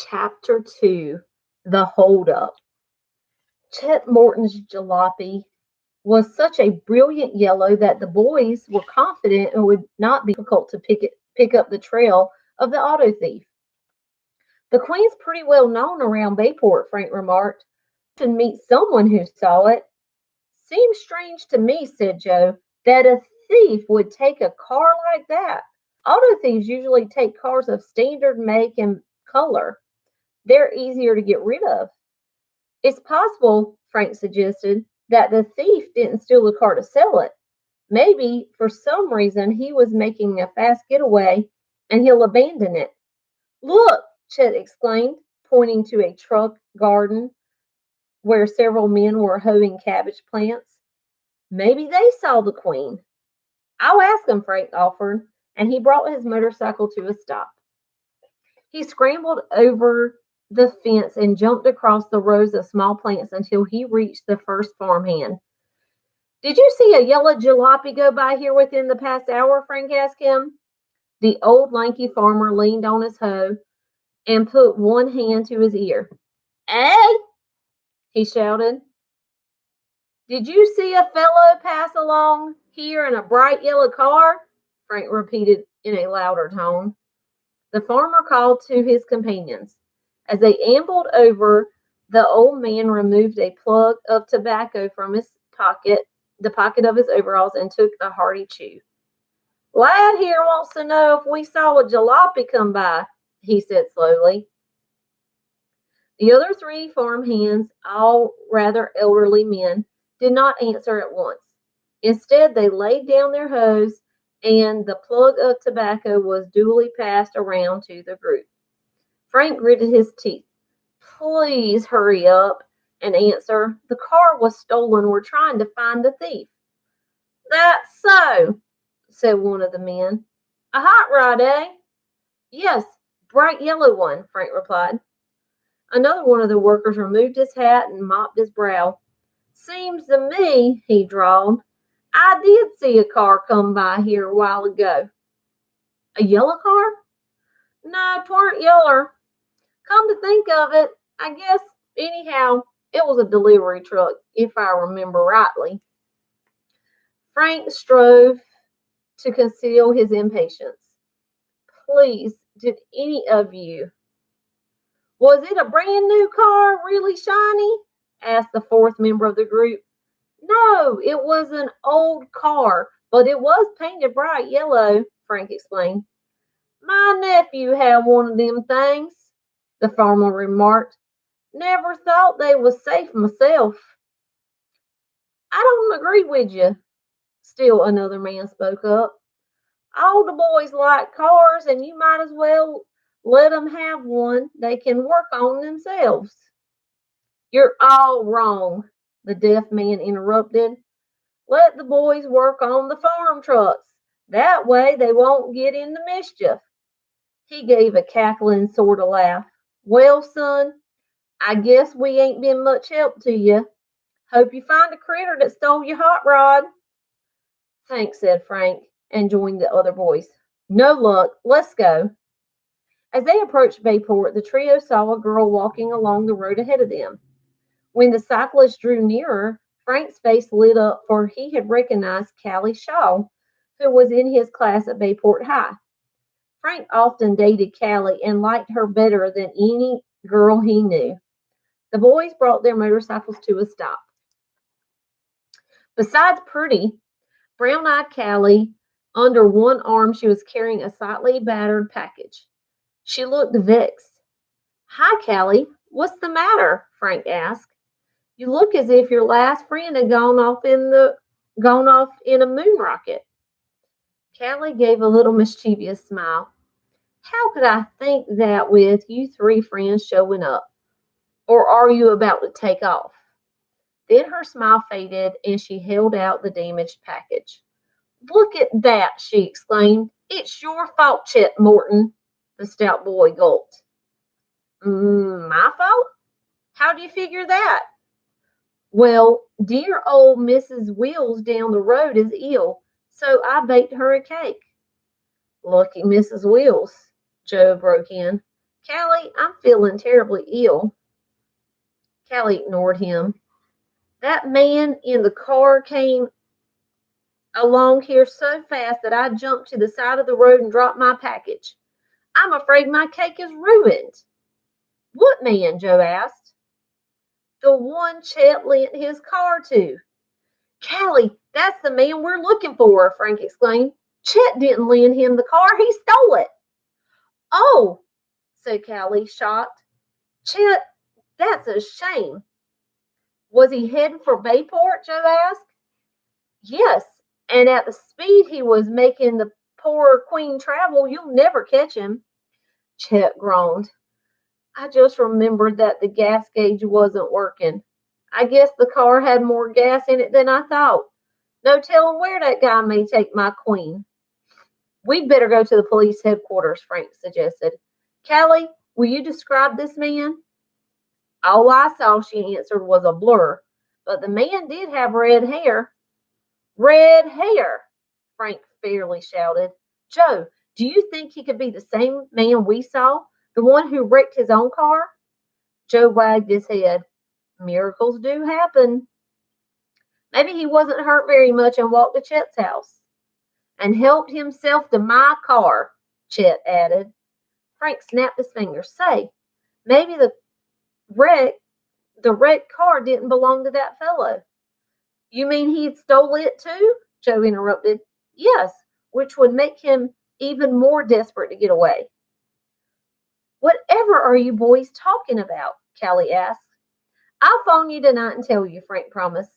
Chapter 2, The Holdup. Chet Morton's jalopy was such a brilliant yellow that the boys were confident it would not be difficult to pick up the trail of the auto thief. The Queen's pretty well known around Bayport, Frank remarked. To meet someone who saw it. Seems strange to me, said Joe, that a thief would take a car like that. Auto thieves usually take cars of standard make and color. They're easier to get rid of. It's possible, Frank suggested, that the thief didn't steal the car to sell it. Maybe, for some reason, he was making a fast getaway and he'll abandon it. Look, Chet exclaimed, pointing to a truck garden where several men were hoeing cabbage plants. Maybe they saw the Queen. I'll ask them, Frank offered, and he brought his motorcycle to a stop. He scrambled over the fence and jumped across the rows of small plants until he reached the first farmhand. Did you see a yellow jalopy go by here within the past hour? Frank asked him. The old lanky farmer leaned on his hoe and put one hand to his ear. Eh? He shouted. Did you see a fellow pass along here in a bright yellow car? Frank repeated in a louder tone. The farmer called to his companions. As they ambled over, the old man removed a plug of tobacco from his pocket, the pocket of his overalls, and took a hearty chew. Lad here wants to know if we saw a jalopy come by, he said slowly. The other three farm hands, all rather elderly men, did not answer at once. Instead, they laid down their hoes, and the plug of tobacco was duly passed around to the group. Frank gritted his teeth. Please hurry up and answer. The car was stolen. We're trying to find the thief. That's so, said one of the men. A hot rod, eh? Yes, bright yellow one, Frank replied. Another one of the workers removed his hat and mopped his brow. Seems to me, he drawled, I did see a car come by here a while ago. A yellow car? No, 'twarn't yeller. Come to think of it, I guess, anyhow, it was a delivery truck, if I remember rightly. Frank strove to conceal his impatience. Please, did any of you? Was it a brand new car, really shiny? Asked the fourth member of the group. No, it was an old car, but it was painted bright yellow, Frank explained. My nephew had one of them things, the farmer remarked. Never thought they was safe myself. I don't agree with you, still another man spoke up. All the boys like cars, and you might as well let 'em have one they can work on themselves. You're all wrong, the deaf man interrupted. Let the boys work on the farm trucks. That way they won't get into mischief. He gave a cackling sort of laugh. Well, son, I guess we ain't been much help to you. Hope you find the critter that stole your hot rod. Thanks, said Frank, and joined the other boys. No luck. Let's go. As they approached Bayport, the trio saw a girl walking along the road ahead of them. When the cyclist drew nearer, Frank's face lit up, for he had recognized Callie Shaw, who was in his class at Bayport High. Frank often dated Callie and liked her better than any girl he knew. The boys brought their motorcycles to a stop. Besides pretty, brown-eyed Callie, under one arm she was carrying a slightly battered package. She looked vexed. Hi, Callie. What's the matter? Frank asked. You look as if your last friend had gone off in a moon rocket. Callie gave a little mischievous smile. How could I think that with you three friends showing up? Or are you about to take off? Then her smile faded and she held out the damaged package. Look at that, she exclaimed. It's your fault, Chet Morton, the stout boy gulped. My fault? How do you figure that? Well, dear old Mrs. Wills down the road is ill, so I baked her a cake. Lucky Mrs. Wills, Joe broke in. Callie, I'm feeling terribly ill. Callie ignored him. That man in the car came along here so fast that I jumped to the side of the road and dropped my package. I'm afraid my cake is ruined. What man? Joe asked. The one Chet lent his car to. Callie, that's the man we're looking for, Frank exclaimed. Chet didn't lend him the car, he stole it. Oh, said Callie, shocked. Chet, that's a shame. Was he heading for Bayport? Joe asked. Yes, and at the speed he was making the poor queen travel, you'll never catch him. Chet groaned. I just remembered that the gas gauge wasn't working. I guess the car had more gas in it than I thought. No telling where that guy may take my queen. We'd better go to the police headquarters, Frank suggested. Callie, will you describe this man? All I saw, she answered, was a blur, but the man did have red hair. Red hair, Frank fairly shouted. Joe, do you think he could be the same man we saw, the one who wrecked his own car? Joe wagged his head. Miracles do happen. Maybe he wasn't hurt very much and walked to Chet's house. And helped himself to my car, Chet added. Frank snapped his fingers. Say, maybe wreck, the wrecked car didn't belong to that fellow. You mean he stole it too? Joe interrupted. Yes, which would make him even more desperate to get away. Whatever are you boys talking about? Callie asked. I'll phone you tonight and tell you, Frank promised.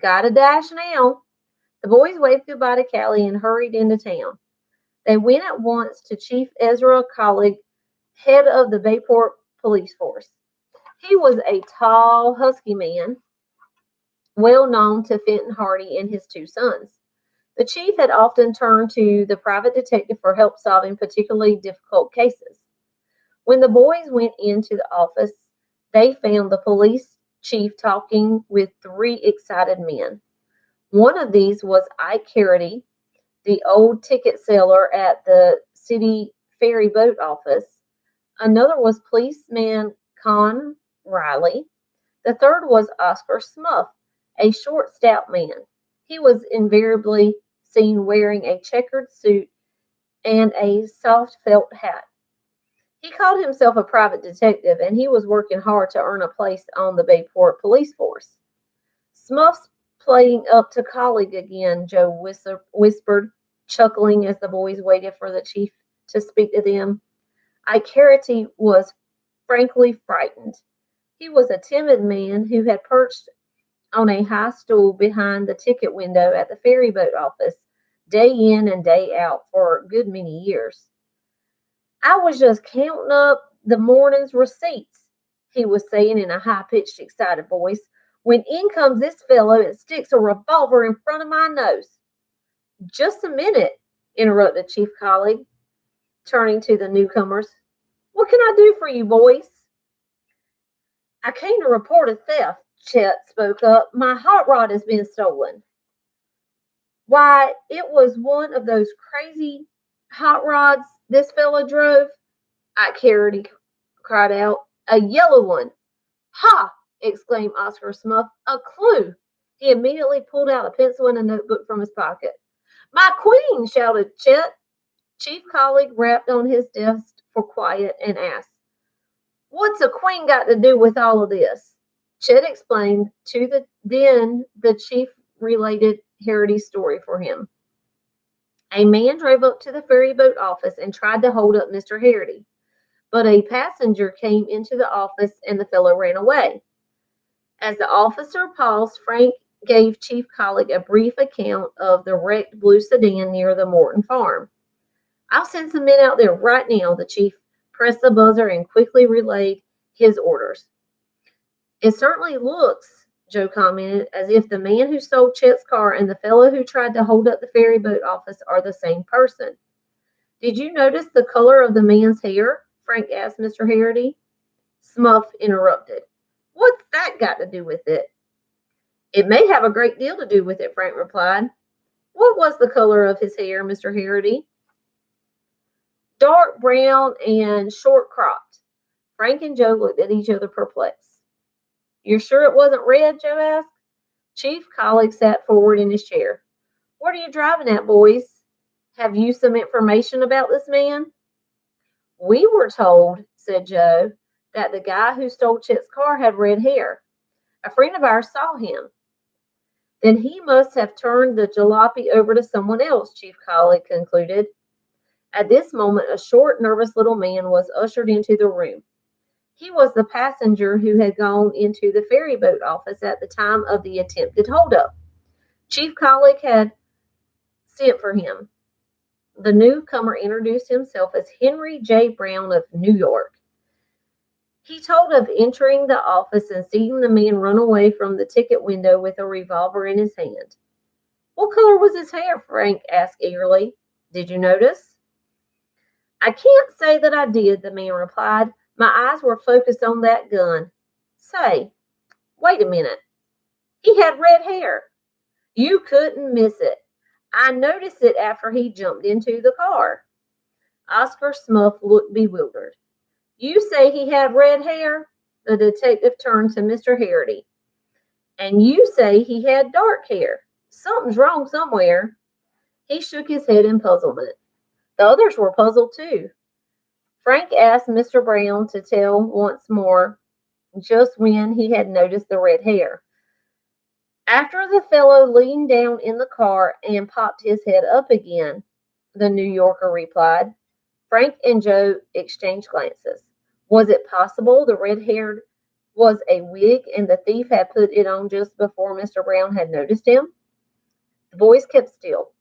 Gotta dash now. The boys waved goodbye to Callie and hurried into town. They went at once to Chief Ezra Collig, head of the Bayport police force. He was a tall, husky man, well known to Fenton Hardy and his two sons. The chief had often turned to the private detective for help solving particularly difficult cases. When the boys went into the office, they found the police chief talking with three excited men. One of these was Ike Carity, the old ticket seller at the city ferryboat office. Another was policeman Con Riley. The third was Oscar Smuff, a short, stout man. He was invariably seen wearing a checkered suit and a soft felt hat. He called himself a private detective, and he was working hard to earn a place on the Bayport police force. Smuff's playing up to Colleague again, Joe whispered, chuckling as the boys waited for the chief to speak to them. Icarity was frankly frightened. He was a timid man who had perched on a high stool behind the ticket window at the ferryboat office, day in and day out for a good many years. I was just counting up the morning's receipts, he was saying in a high-pitched, excited voice, when in comes this fellow and sticks a revolver in front of my nose. Just a minute, interrupted Chief Colleague, turning to the newcomers. What can I do for you, boys? I came to report a theft, Chet spoke up. My hot rod has been stolen. Why, it was one of those crazy hot rods this fellow drove, Ike Carity cried out. A yellow one. Ha! Exclaimed Oscar Smuff. A clue. He immediately pulled out a pencil and a notebook from his pocket. My queen! Shouted Chet. Chief Colleague rapped on his desk for quiet and asked, What's a queen got to do with all of this? Chet explained then the chief related Harity's story for him. A man drove up to the ferryboat office and tried to hold up Mr. Harity, but a passenger came into the office and the fellow ran away. As the officer paused, Frank gave Chief Colleague a brief account of the wrecked blue sedan near the Morton farm. I'll send some men out there right now, the chief pressed the buzzer and quickly relayed his orders. It certainly looks, Joe commented, as if the man who stole Chet's car and the fellow who tried to hold up the ferryboat office are the same person. Did you notice the color of the man's hair? Frank asked Mr. Harity. Smuff interrupted. What's that got to do with it? It may have a great deal to do with it, Frank replied. What was the color of his hair, Mr. Harity? Dark brown and short cropped. Frank and Joe looked at each other perplexed. "You're sure it wasn't red?" Joe asked. Chief Collick sat forward in his chair. "What are you driving at, boys? Have you some information about this man?" "We were told," said Joe, "that the guy who stole Chet's car had red hair. A friend of ours saw him." "Then he must have turned the jalopy over to someone else," Chief Collick concluded. At this moment, a short, nervous little man was ushered into the room. He was the passenger who had gone into the ferryboat office at the time of the attempted holdup. Chief Collick had sent for him. The newcomer introduced himself as Henry J. Brown of New York. He told of entering the office and seeing the man run away from the ticket window with a revolver in his hand. "What color was his hair?" Frank asked eagerly. "Did you notice?" "I can't say that I did," the man replied. "My eyes were focused on that gun. Say, wait a minute. He had red hair. You couldn't miss it. I noticed it after he jumped into the car." Oscar Smuff looked bewildered. "You say he had red hair?" The detective turned to Mr. Harity. "And you say he had dark hair. Something's wrong somewhere." He shook his head in puzzlement. The others were puzzled too. Frank asked Mr. Brown to tell once more just when he had noticed the red hair. "After the fellow leaned down in the car and popped his head up again," the New Yorker replied. Frank and Joe exchanged glances. Was it possible the red-haired was a wig and the thief had put it on just before Mr. Brown had noticed him? The boys kept still.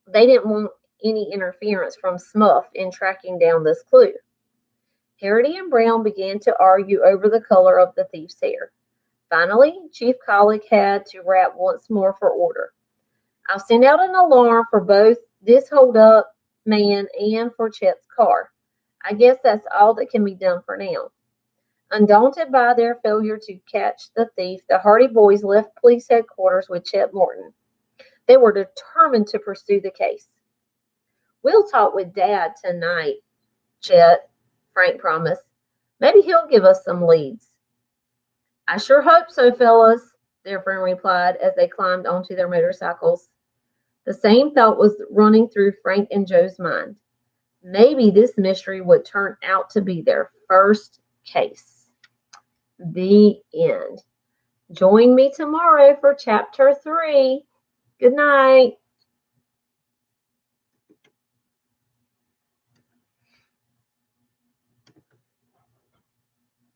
They didn't want any interference from Smuff in tracking down this clue. Harity and Brown began to argue over the color of the thief's hair. Finally, Chief Collick had to rap once more for order. "I'll send out an alarm for both this hold-up man and for Chet's car. I guess that's all that can be done for now." Undaunted by their failure to catch the thief, the Hardy boys left police headquarters with Chet Morton. They were determined to pursue the case. "We'll talk with Dad tonight, Chet," Frank promised. "Maybe he'll give us some leads." "I sure hope so, fellas," their friend replied as they climbed onto their motorcycles. The same thought was running through Frank and Joe's mind. Maybe this mystery would turn out to be their first case. The end. Join me tomorrow for Chapter 3. Good night.